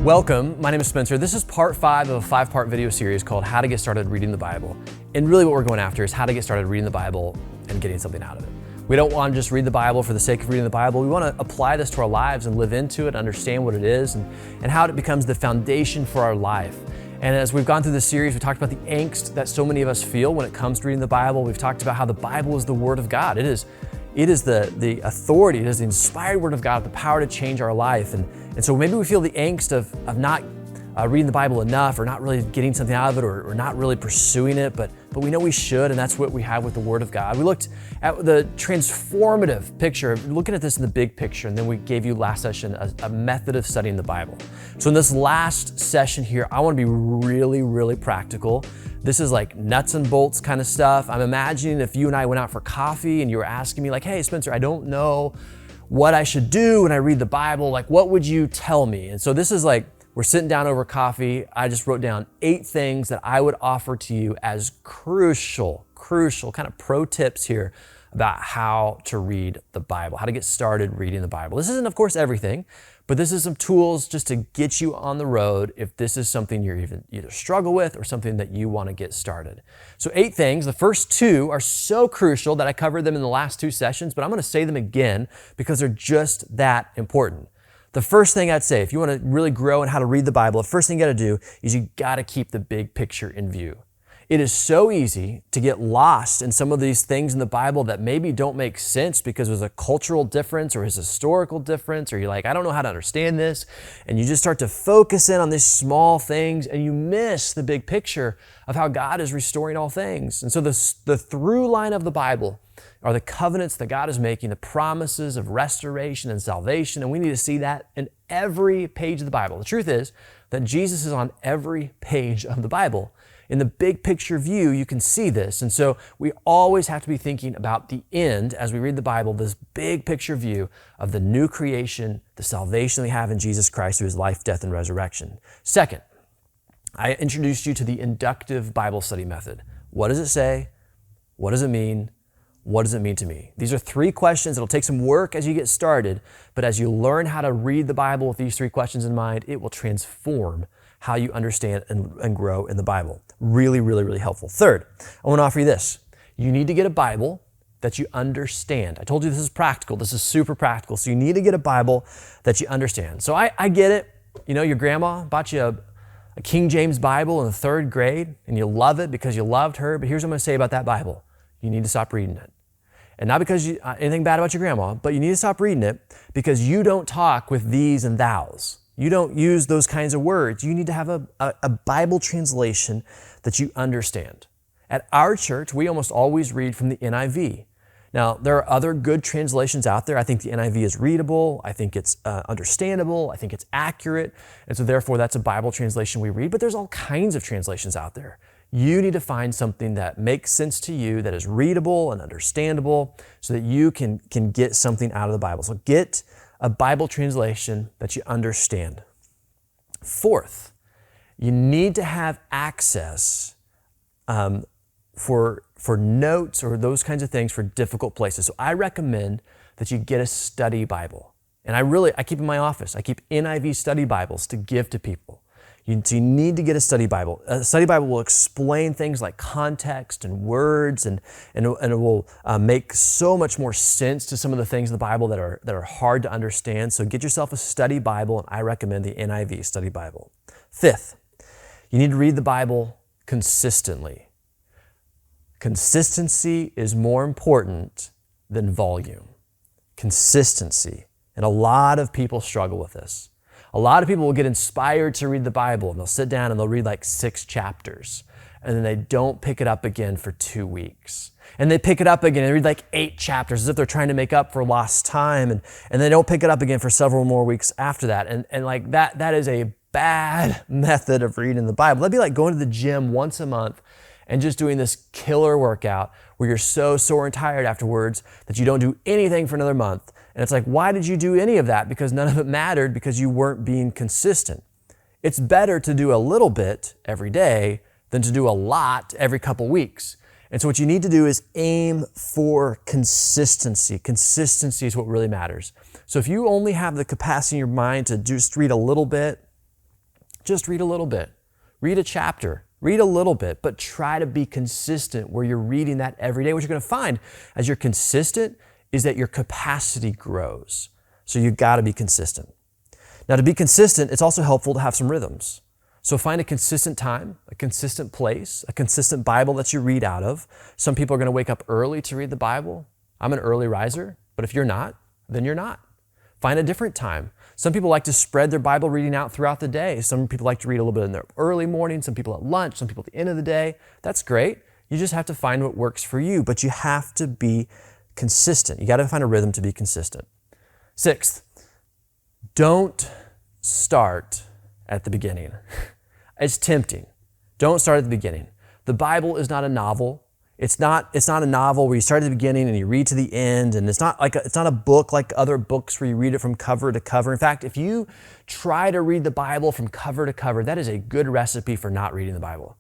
Welcome, my name is Spencer. This is part 5 of a 5-part video series called How to Get Started Reading the Bible. And really what we're going after is how to get started reading the Bible and getting something out of it. We don't want to just read the Bible for the sake of reading the Bible. We want to apply this to our lives and live into it, understand what it is, and how it becomes the foundation for our life. And as we've gone through this series, we talked about the angst that so many of us feel when it comes to reading the Bible. We've talked about how the Bible is the Word of God. It is the authority, it is the inspired Word of God, the power to change our life. And so maybe we feel the angst of not reading the Bible enough, or not really getting something out of it, or not really pursuing it, but we know we should, and that's what we have with the Word of God. We looked at the transformative picture, looking at this in the big picture, and then we gave you last session a method of studying the Bible. So in this last session here, I want to be really, really practical. This is like nuts and bolts kind of stuff. I'm imagining if you and I went out for coffee and you were asking me like, hey, Spencer, I don't know what I should do when I read the Bible. Like, what would you tell me? And so this is like, we're sitting down over coffee. I just wrote down 8 things that I would offer to you as crucial kind of pro tips here about how to read the Bible, how to get started reading the Bible. This isn't, of course, everything, but this is some tools just to get you on the road if this is something you're either struggle with or something that you want to get started. So 8 things. The first 2 are so crucial that I covered them in the last 2 sessions, but I'm going to say them again because they're just that important. The first thing I'd say, if you want to really grow in how to read the Bible, the first thing you got to do is you got to keep the big picture in view. It is so easy to get lost in some of these things in the Bible that maybe don't make sense because there's a cultural difference or a historical difference, or you're like, I don't know how to understand this. And you just start to focus in on these small things and you miss the big picture of how God is restoring all things. And so the through line of the Bible are the covenants that God is making, the promises of restoration and salvation, and we need to see that in every page of the Bible. The truth is that Jesus is on every page of the Bible. In the big picture view, you can see this, and so we always have to be thinking about the end as we read the Bible, this big picture view of the new creation, the salvation we have in Jesus Christ through His life, death, and resurrection. Second, I introduced you to the inductive Bible study method. What does it say? What does it mean? What does it mean to me? These are 3 questions. It'll take some work as you get started, but as you learn how to read the Bible with these 3 questions in mind, it will transform how you understand and grow in the Bible. Really, really, really helpful. Third, I want to offer you this. You need to get a Bible that you understand. I told you this is practical. This is super practical. So you need to get a Bible that you understand. So I get it. You know, your grandma bought you a King James Bible in the 3rd grade, and you love it because you loved her. But here's what I'm going to say about that Bible. You need to stop reading it. And not because anything bad about your grandma, but you need to stop reading it because you don't talk with these and thous. You don't use those kinds of words. You need to have a Bible translation that you understand. At our church, we almost always read from the NIV. Now, there are other good translations out there. I think the NIV is readable. I think it's understandable. I think it's accurate. And so therefore, that's a Bible translation we read. But there's all kinds of translations out there. You need to find something that makes sense to you, that is readable and understandable, so that you can get something out of the Bible. So get a Bible translation that you understand. Fourth, you need to have access for notes or those kinds of things for difficult places. So I recommend that you get a study Bible. And I keep in my office, I keep NIV study Bibles to give to people. You need to get a study Bible. A study Bible will explain things like context and words, and it will make so much more sense to some of the things in the Bible that are hard to understand. So get yourself a study Bible, and I recommend the NIV study Bible. Fifth, you need to read the Bible consistently. Consistency is more important than volume. Consistency. And a lot of people struggle with this. A lot of people will get inspired to read the Bible, and they'll sit down and they'll read like 6 chapters, and then they don't pick it up again for 2 weeks. And they pick it up again and read like 8 chapters as if they're trying to make up for lost time, and they don't pick it up again for several more weeks after that. And like that is a bad method of reading the Bible. That'd be like going to the gym once a month and just doing this killer workout where you're so sore and tired afterwards that you don't do anything for another month. And it's like, why did you do any of that? Because none of it mattered because you weren't being consistent. It's better to do a little bit every day than to do a lot every couple weeks. And so what you need to do is aim for consistency. Consistency is what really matters. So if you only have the capacity in your mind to just read a little bit, Just read a little bit. Read a chapter. Read a little bit, but try to be consistent where you're reading that every day. What you're going to find as you're consistent is that your capacity grows. So you've got to be consistent. Now, to be consistent, it's also helpful to have some rhythms. So find a consistent time, a consistent place, a consistent Bible that you read out of. Some people are going to wake up early to read the Bible. I'm an early riser, but if you're not, then you're not. Find a different time. Some people like to spread their Bible reading out throughout the day. Some people like to read a little bit in the early morning, some people at lunch, some people at the end of the day. That's great. You just have to find what works for you, but you have to be consistent. You got to find a rhythm to be consistent. Sixth, don't start at the beginning. It's tempting. Don't start at the beginning. The Bible is not a novel. It's not a novel where you start at the beginning and you read to the end, and it's not a book like other books where you read it from cover to cover. In fact, if you try to read the Bible from cover to cover, that is a good recipe for not reading the Bible.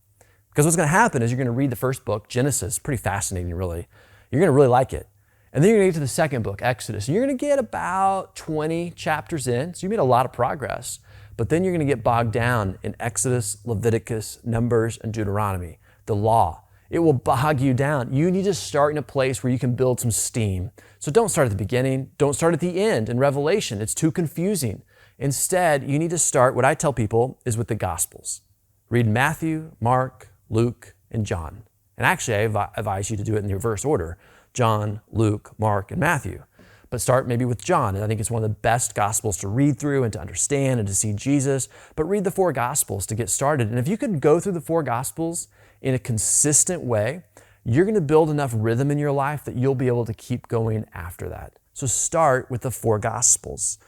Because what's going to happen is you're going to read the first book, Genesis, pretty fascinating really. You're going to really like it. And then you're going to get to the second book, Exodus, and you're going to get about 20 chapters in, so you made a lot of progress. But then you're going to get bogged down in Exodus, Leviticus, Numbers, and Deuteronomy, the law. It will bog you down. You need to start in a place where you can build some steam. So don't start at the beginning. Don't start at the end in Revelation. It's too confusing. Instead, you need to start, what I tell people, is with the Gospels. Read Matthew, Mark, Luke, and John. And actually, I advise you to do it in the reverse order. John, Luke, Mark, and Matthew. But start maybe with John. And I think it's one of the best Gospels to read through and to understand and to see Jesus. But read the 4 Gospels to get started. And if you could go through the 4 Gospels in a consistent way, you're going to build enough rhythm in your life that you'll be able to keep going after that. So start with the 4 Gospels.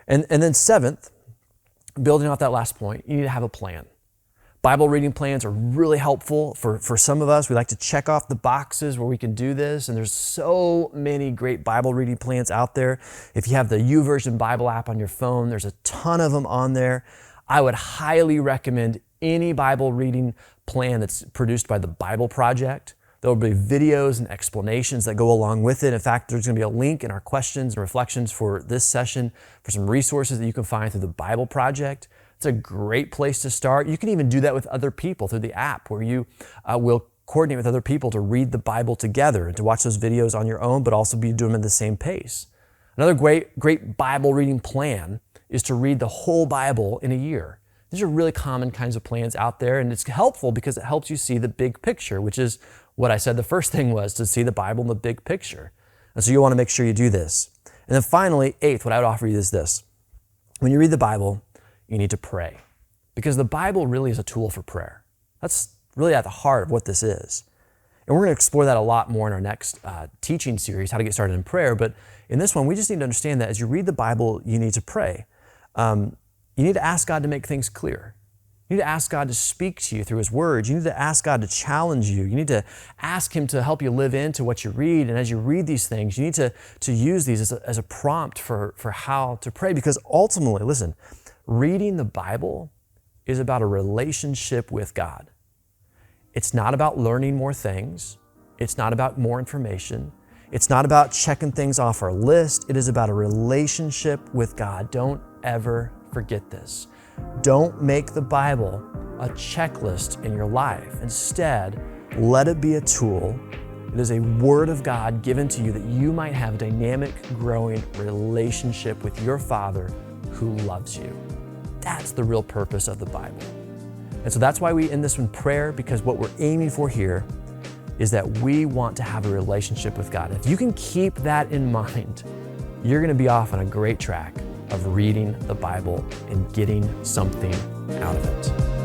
And then seventh, building off that last point, you need to have a plan. Bible reading plans are really helpful for some of us. We like to check off the boxes where we can do this, and there's so many great Bible reading plans out there. If you have the YouVersion Bible app on your phone, there's a ton of them on there. I would highly recommend any Bible reading plan that's produced by the Bible Project. There will be videos and explanations that go along with it. In fact, there's going to be a link in our questions and reflections for this session for some resources that you can find through the Bible Project. It's a great place to start. You can even do that with other people through the app where you will coordinate with other people to read the Bible together and to watch those videos on your own, but also be doing them at the same pace. Another great Bible reading plan is to read the whole Bible in a year. These are really common kinds of plans out there, and it's helpful because it helps you see the big picture, which is what I said the first thing was, to see the Bible in the big picture. And so you want to make sure you do this. And then finally, eighth, what I would offer you is this. When you read the Bible, you need to pray, because the Bible really is a tool for prayer. That's really at the heart of what this is. And we're going to explore that a lot more in our next teaching series, How to Get Started in Prayer. But in this one, we just need to understand that as you read the Bible, you need to pray. You need to ask God to make things clear. You need to ask God to speak to you through His words. You need to ask God to challenge you. You need to ask Him to help you live into what you read. And as you read these things, you need to use these as a prompt for how to pray. Because ultimately, listen, reading the Bible is about a relationship with God. It's not about learning more things. It's not about more information. It's not about checking things off our list. It is about a relationship with God. Don't ever forget this. Don't make the Bible a checklist in your life. Instead, let it be a tool. It is a word of God given to you that you might have a dynamic, growing relationship with your Father who loves you. That's the real purpose of the Bible. And so that's why we end this in prayer, because what we're aiming for here is that we want to have a relationship with God. If you can keep that in mind, you're going to be off on a great track of reading the Bible and getting something out of it.